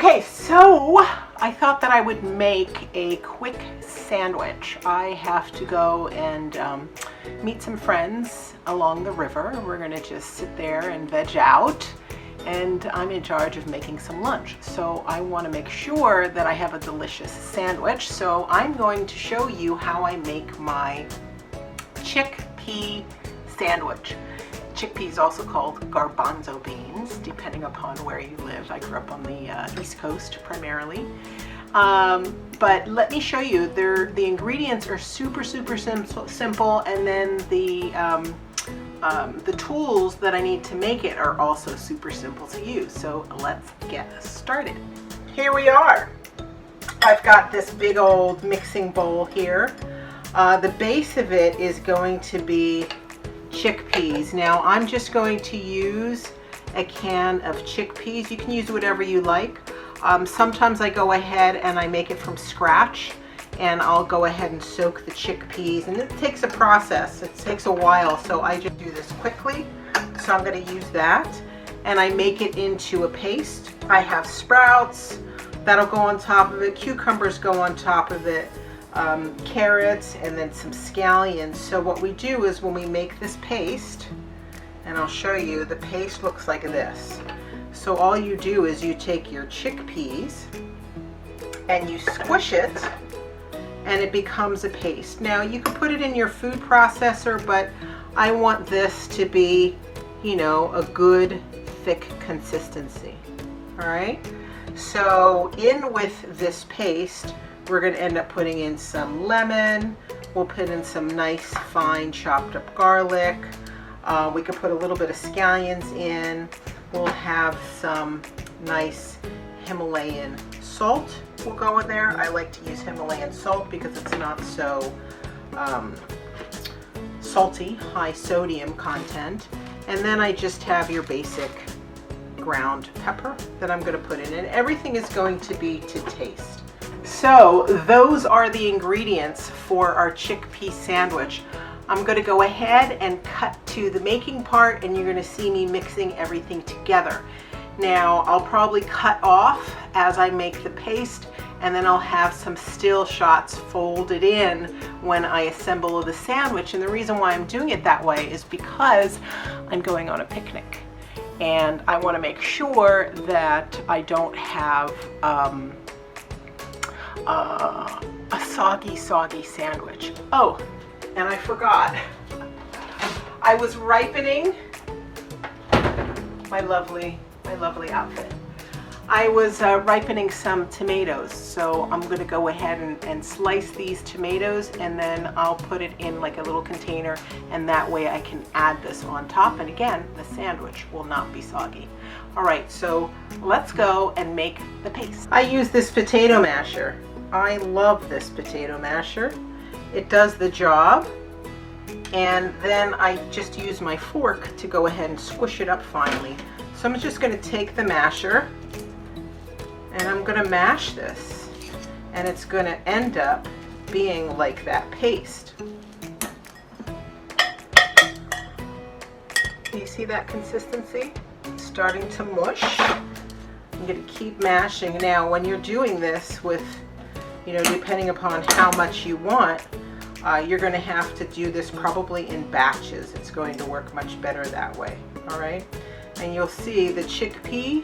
Okay, so I thought that I would make a quick sandwich. I have to go and meet some friends along the river. We're gonna just sit there and veg out, and I'm in charge of making some lunch. So I wanna make sure that I have a delicious sandwich. So I'm going to show you how I make my chickpea sandwich. Chickpeas, also called garbanzo beans, depending upon where you live. I grew up on the East Coast primarily. But let me show you, the ingredients are super simple, and then the tools that I need to make it are also super simple to use. So let's get started. Here we are. I've got this big old mixing bowl here. The base of it is going to be chickpeas. Now I'm just going to use a can of chickpeas. You can use whatever you like. Sometimes I go ahead and I make it from scratch, and I'll go ahead and soak the chickpeas, and it takes a process. It takes a while, so I just do this quickly. So I'm going to use that, and I make it into a paste. I have sprouts that'll go on top of it, cucumbers go on top of it, carrots, and then some scallions. So what we do is when we make this paste, and I'll show you, the paste looks like this. So all you do is you take your chickpeas and you squish it, and it becomes a paste. Now you can put it in your food processor, but I want this to be, you know, a good thick consistency. All right, so in with this paste, we're going to end up putting in some lemon. We'll put in some nice fine chopped up garlic. We could put a little bit of scallions in. We'll have some nice Himalayan salt will go in there. I like to use Himalayan salt because it's not so salty, high sodium content. And then I just have your basic ground pepper that I'm going to put in, and everything is going to be to taste. So those are the ingredients for our chickpea sandwich. I'm going to go ahead and cut to the making part, and you're going to see me mixing everything together. Now I'll probably cut off as I make the paste, and then I'll have some still shots folded in when I assemble the sandwich. And the reason why I'm doing it that way is because I'm going on a picnic, and I want to make sure that I don't have a soggy sandwich. Oh, and I forgot, I was ripening my lovely outfit. I was ripening some tomatoes, so I'm going to go ahead and slice these tomatoes, and then I'll put it in like a little container, and that way I can add this on top, and again, the sandwich will not be soggy. All right, so let's go and make the paste. I use this potato masher. I love this potato masher. It does the job. And then I just use my fork to go ahead and squish it up finely. So I'm just going to take the masher, and I'm going to mash this, and it's going to end up being like that paste. Do you see that consistency? It's starting to mush. I'm going to keep mashing. Now when you're doing this with, you know, depending upon how much you want, you're going to have to do this probably in batches. It's going to work much better that way. All right, and you'll see the chickpea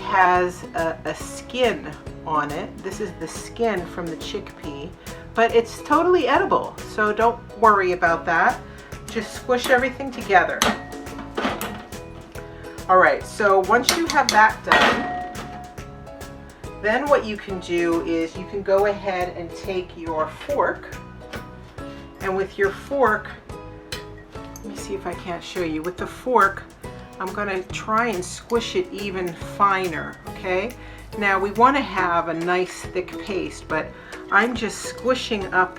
has a skin on it. This is the skin from the chickpea, but it's totally edible, so don't worry about that. Just squish everything together. All right, so once you have that done, then what you can do is you can go ahead and take your fork, and with your fork, let me see if I can't show you. With the fork, I'm going to try and squish it even finer, okay? Now we want to have a nice thick paste, but I'm just squishing up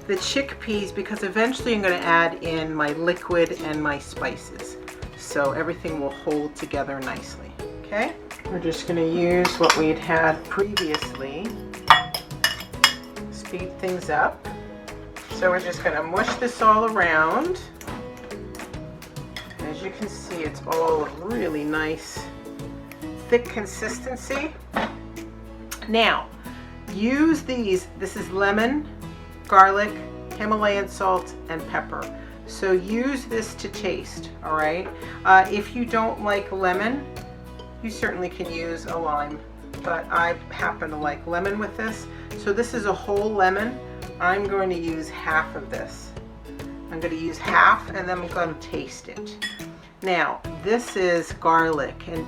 the chickpeas because eventually I'm going to add in my liquid and my spices, so everything will hold together nicely, okay? We're just going to use what we'd had previously, speed things up. So we're just going to mush this all around. As you can see, it's all really nice thick consistency. Now, use these. This is lemon, garlic, Himalayan salt, and pepper. So use this to taste, all right? If you don't like lemon, you certainly can use a lime, but I happen to like lemon with this. So this is a whole lemon. I'm going to use half of this. I'm going to use half, and then I'm going to taste it. Now, this is garlic, and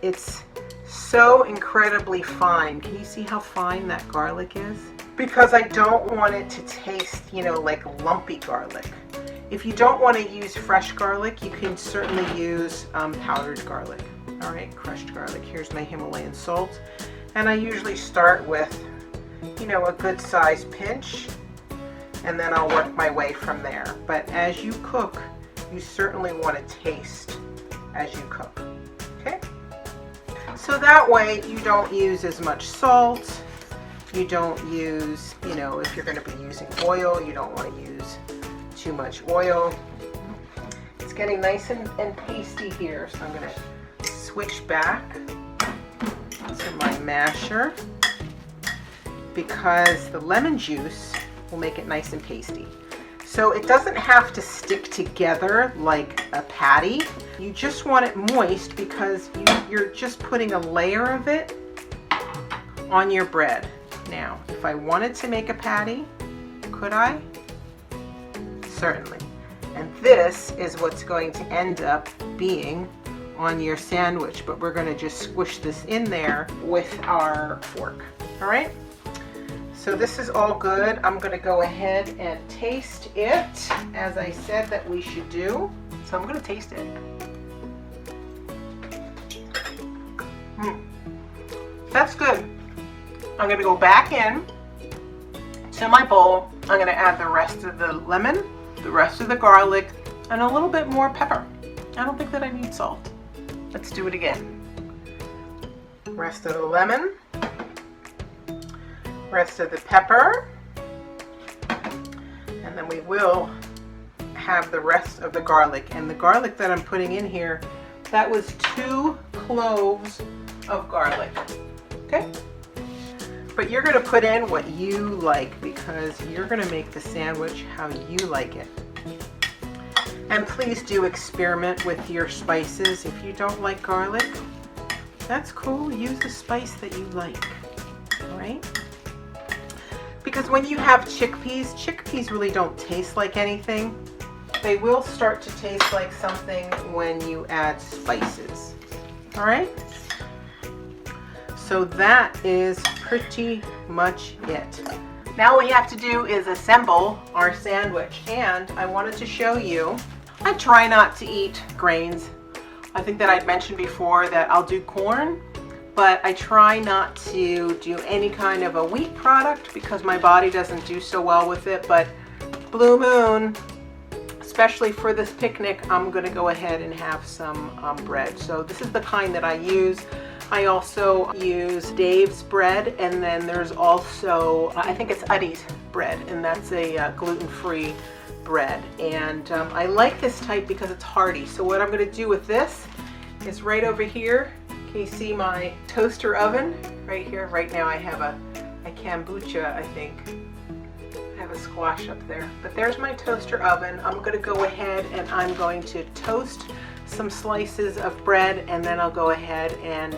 it's so incredibly fine. Can you see how fine that garlic is? Because I don't want it to taste, you know, like lumpy garlic. If you don't want to use fresh garlic, you can certainly use powdered garlic. All right, crushed garlic. Here's my Himalayan salt. And I usually start with, you know, a good size pinch, and then I'll work my way from there. But as you cook, you certainly want to taste as you cook, okay? So that way you don't use as much salt, you don't use, you know, if you're going to be using oil, you don't want to use too much oil. It's getting nice and pasty here, so I'm going to switch back to my masher because the lemon juice will make it nice and pasty. So it doesn't have to stick together like a patty. You just want it moist because you're just putting a layer of it on your bread. Now, if I wanted to make a patty, could I? Certainly. And this is what's going to end up being on your sandwich, but we're going to just squish this in there with our fork. All right? So this is all good. I'm going to go ahead and taste it, as I said that we should do. So I'm going to taste it. That's good. I'm going to go back in to my bowl. I'm going to add the rest of the lemon, the rest of the garlic, and a little bit more pepper. I don't think that I need salt. Let's do it again. Rest of the lemon. Rest of the pepper, and then we will have the rest of the garlic. And the garlic that I'm putting in here, that was 2 cloves of garlic, okay? But you're going to put in what you like because you're going to make the sandwich how you like it. And please do experiment with your spices. If you don't like garlic, that's cool. Use the spice that you like, all right? Because when you have chickpeas really don't taste like anything. They will start to taste like something when you add spices. All right? So that is pretty much it. Now what you have to do is assemble our sandwich. And I wanted to show you, I try not to eat grains. I think that I'd mentioned before that I'll do corn, but I try not to do any kind of a wheat product because my body doesn't do so well with it. But Blue Moon, especially for this picnic, I'm going to go ahead and have some bread. So this is the kind that I use. I also use Dave's bread, and then there's also, I think it's Hearty's bread, and that's a gluten-free bread. And I like this type because it's hearty. So what I'm going to do with this is right over here. Can you see my toaster oven right here? Right now I have a kombucha, I think. I have a squash up there. But there's my toaster oven. I'm going to go ahead and I'm going to toast some slices of bread, and then I'll go ahead and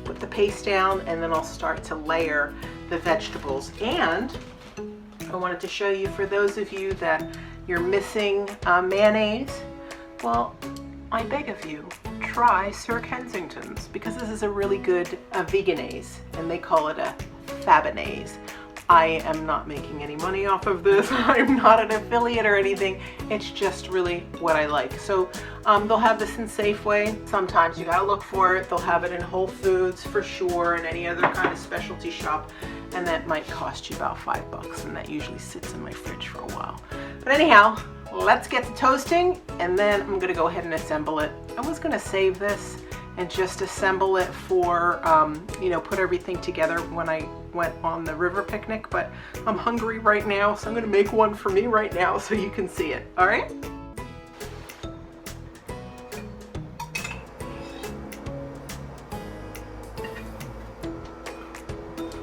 put the paste down, and then I'll start to layer the vegetables. And I wanted to show you, for those of you that you're missing mayonnaise, well, I beg of you, try Sir Kensington's, because this is a really good veganaise, and they call it a fabinaise. I am not making any money off of this. I'm not an affiliate or anything. It's just really what I like. So they'll have this in Safeway. Sometimes you gotta look for it. They'll have it in Whole Foods for sure, and any other kind of specialty shop. And that might cost you about $5, and that usually sits in my fridge for a while. But anyhow, let's get to toasting, and then I'm gonna go ahead and assemble it. I was gonna save this and just assemble it for, you know, put everything together when I went on the river picnic, but I'm hungry right now, so I'm gonna make one for me right now so you can see it, all right?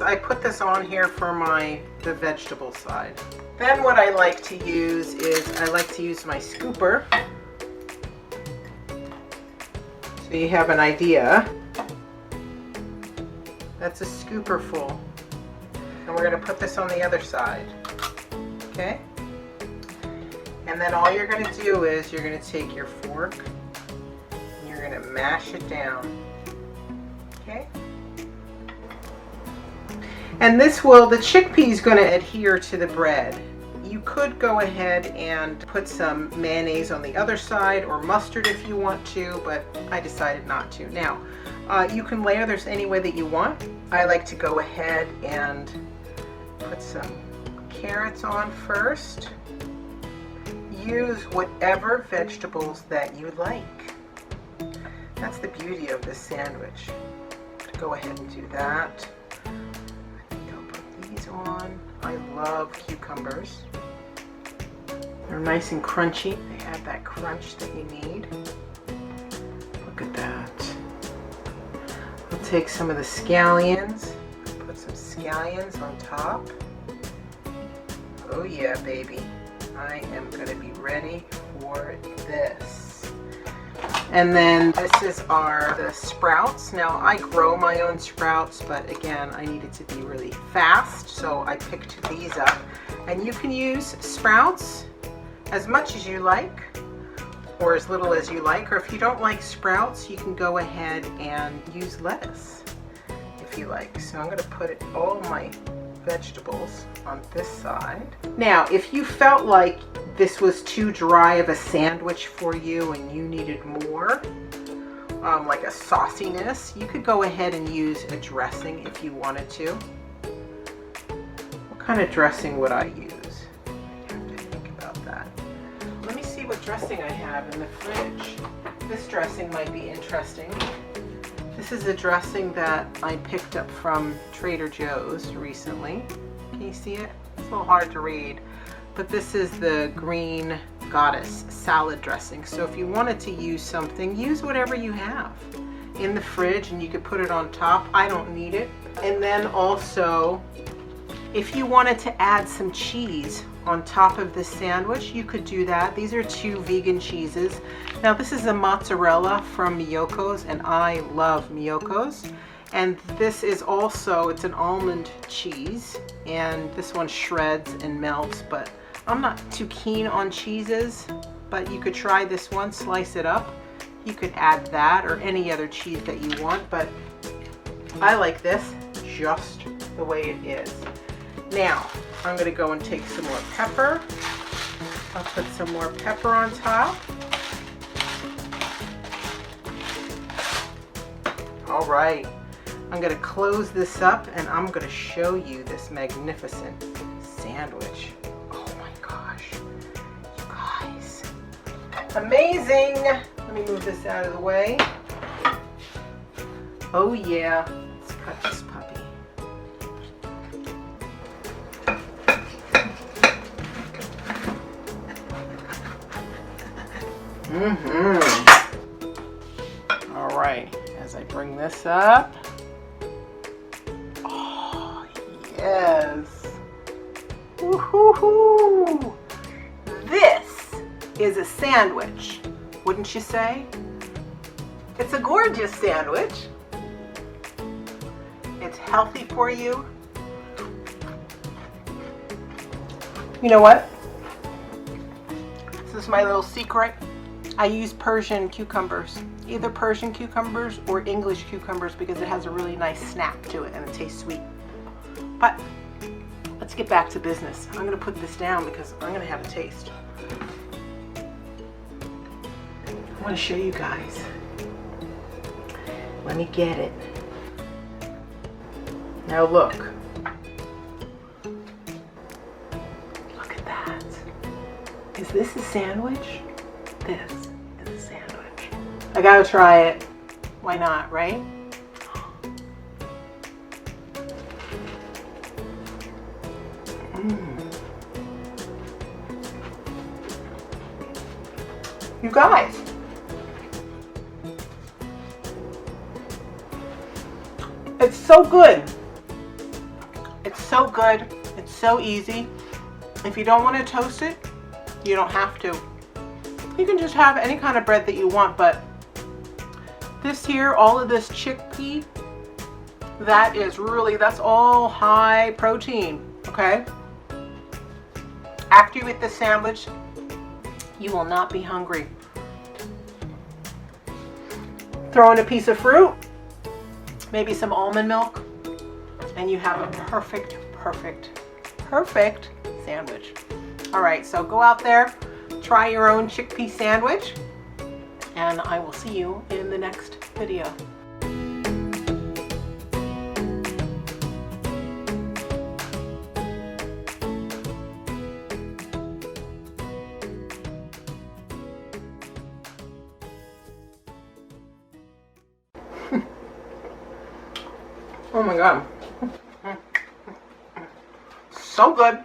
I put this on here for the vegetable side. Then what I like to use is I like to use my scooper. So you have an idea. That's a scooper full. And we're going to put this on the other side. Okay? And then all you're going to do is you're going to take your fork and you're going to mash it down. Okay? And this will, the chickpea is going to adhere to the bread. You could go ahead and put some mayonnaise on the other side or mustard if you want to, but I decided not to. Now, you can layer this any way that you want. I like to go ahead and put some carrots on first. Use whatever vegetables that you like. That's the beauty of this sandwich. Go ahead and do that. On. I love cucumbers. They're nice and crunchy. They add that crunch that you need. Look at that. I'll take some of the scallions, put some scallions on top. Oh yeah, baby. I am going to be ready for this. And then this is the sprouts. Now I grow my own sprouts, but again, I needed to be really fast, so I picked these up. And you can use sprouts as much as you like, or as little as you like, or if you don't like sprouts, you can go ahead and use lettuce if you like. So I'm going to put all my vegetables on this side. Now, if you felt like this was too dry of a sandwich for you and you needed more, like a sauciness, you could go ahead and use a dressing if you wanted to. What kind of dressing would I use? I have to think about that. Let me see what dressing I have in the fridge. This dressing might be interesting. This is a dressing that I picked up from Trader Joe's recently. Can you see it? It's a little hard to read. But this is the Green Goddess salad dressing. So if you wanted to use something, use whatever you have in the fridge and you could put it on top. I don't need it. And then also, if you wanted to add some cheese on top of this sandwich, you could do that. These are 2 vegan cheeses. Now this is a mozzarella from Miyoko's, and I love Miyoko's. And this is also, it's an almond cheese, and this one shreds and melts, but I'm not too keen on cheeses, but you could try this one, slice it up. You could add that or any other cheese that you want, but I like this just the way it is. Now, I'm going to go and take some more pepper. I'll put some more pepper on top. All right. I'm going to close this up and I'm going to show you this magnificent sandwich. Oh my gosh. You guys. Amazing. Let me move this out of the way. Oh yeah. Let's cut this puppy. All right. As I bring this up. Oh, yes. Woohoo! This is a sandwich, wouldn't you say? It's a gorgeous sandwich. It's healthy for you. You know what? This is my little secret. I use Persian cucumbers, either Persian cucumbers or English cucumbers, because it has a really nice snap to it and it tastes sweet. But let's get back to business. I'm going to put this down because I'm going to have a taste. I want to show you guys. Let me get it. Now look. Look at that. Is this a sandwich? This is a sandwich. I gotta try it. Why not, right? You guys, it's so good. so good. It's so easy. If you don't want to toast it, you don't have to. You can just have any kind of bread that you want, but this here, all of this chickpea, that's all high protein, okay? After you eat the sandwich, you will not be hungry. Throw in a piece of fruit, maybe some almond milk, and you have a perfect sandwich. All right, so go out there, try your own chickpea sandwich, and I will see you in the next video. Oh my God. So good.